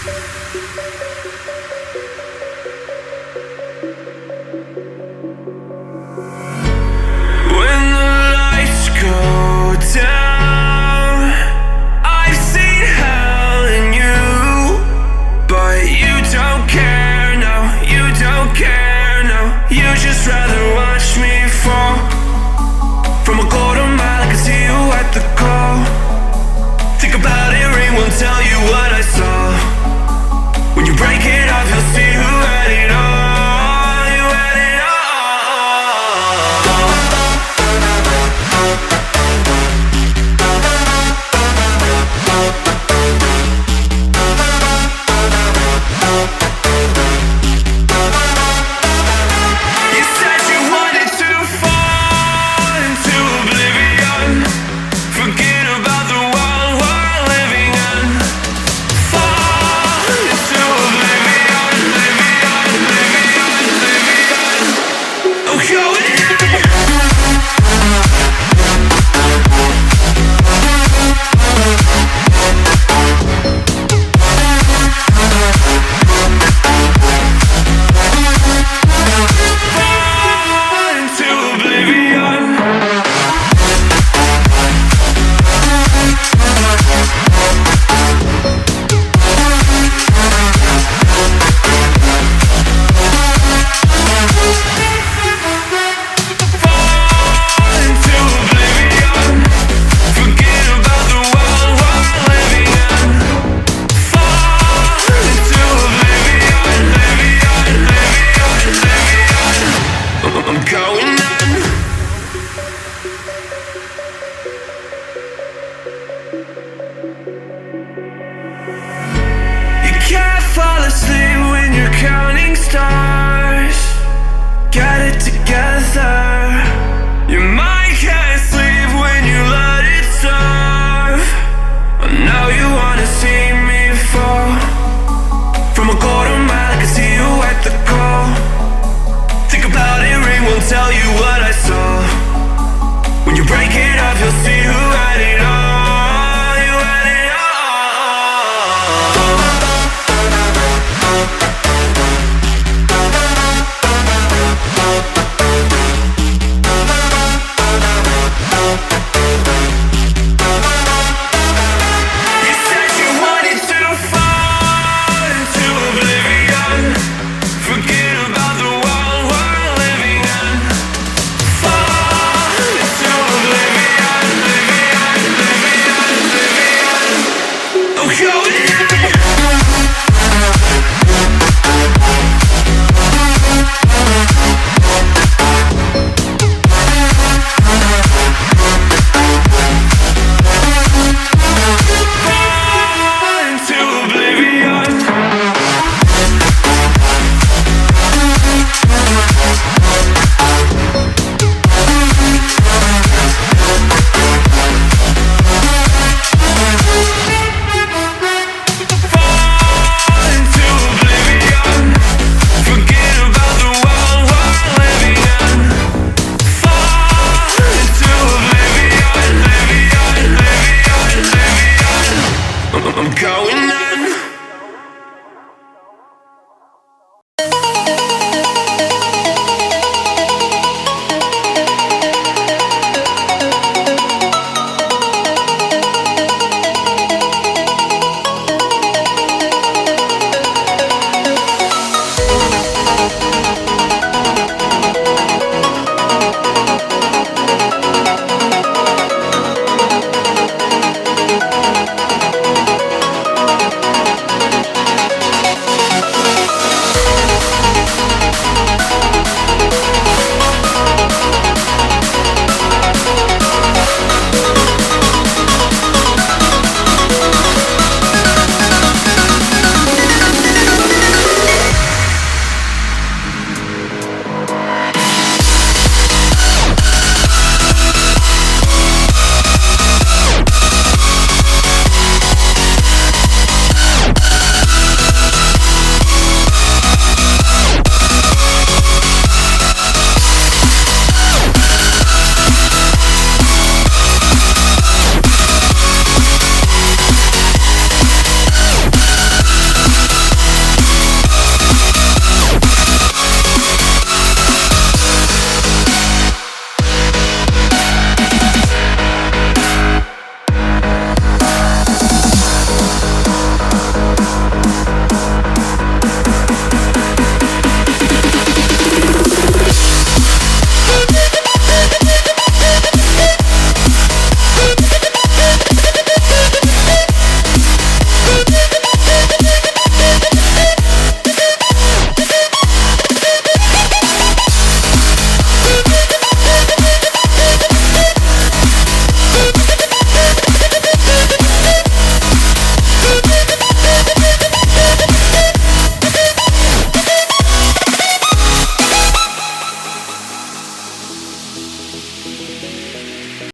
When the lights go down, I've seen hell in you, but you don't care, no, you don't care, no. You just rather watch me fall from a kadam-ba, I can see you at the call. Think about it, ring won't tell you what I saw. When you break it off, you'll see who had it all. You had it all. You said you wanted to fall into oblivion, forget about the world we're living in. Fall into oblivion, oblivion, oblivion, oblivion. I'm going in. Fall into oblivion. Fall into oblivion, forget about the world we're living in. Fall into oblivion, oblivion, oblivion, oblivion. I'm going in. You can't fall asleep when you're counting stars. Get it together. Your mind can't sleep when you let it serve. I know you wanna see me fall from a kadam-ba, I can see you at the call. Think about it, ring won't tell you what I saw. When you break it off, you'll see who had it all. You had it all. You said you wanted to fall into oblivion, forget about the world we're living in. Fall into oblivion, oblivion, oblivion, oblivion. I'm going in. Fall into oblivion. Fall into oblivion, forget about the world we're living in. Fall into oblivion, oblivion, oblivion, oblivion. I'm going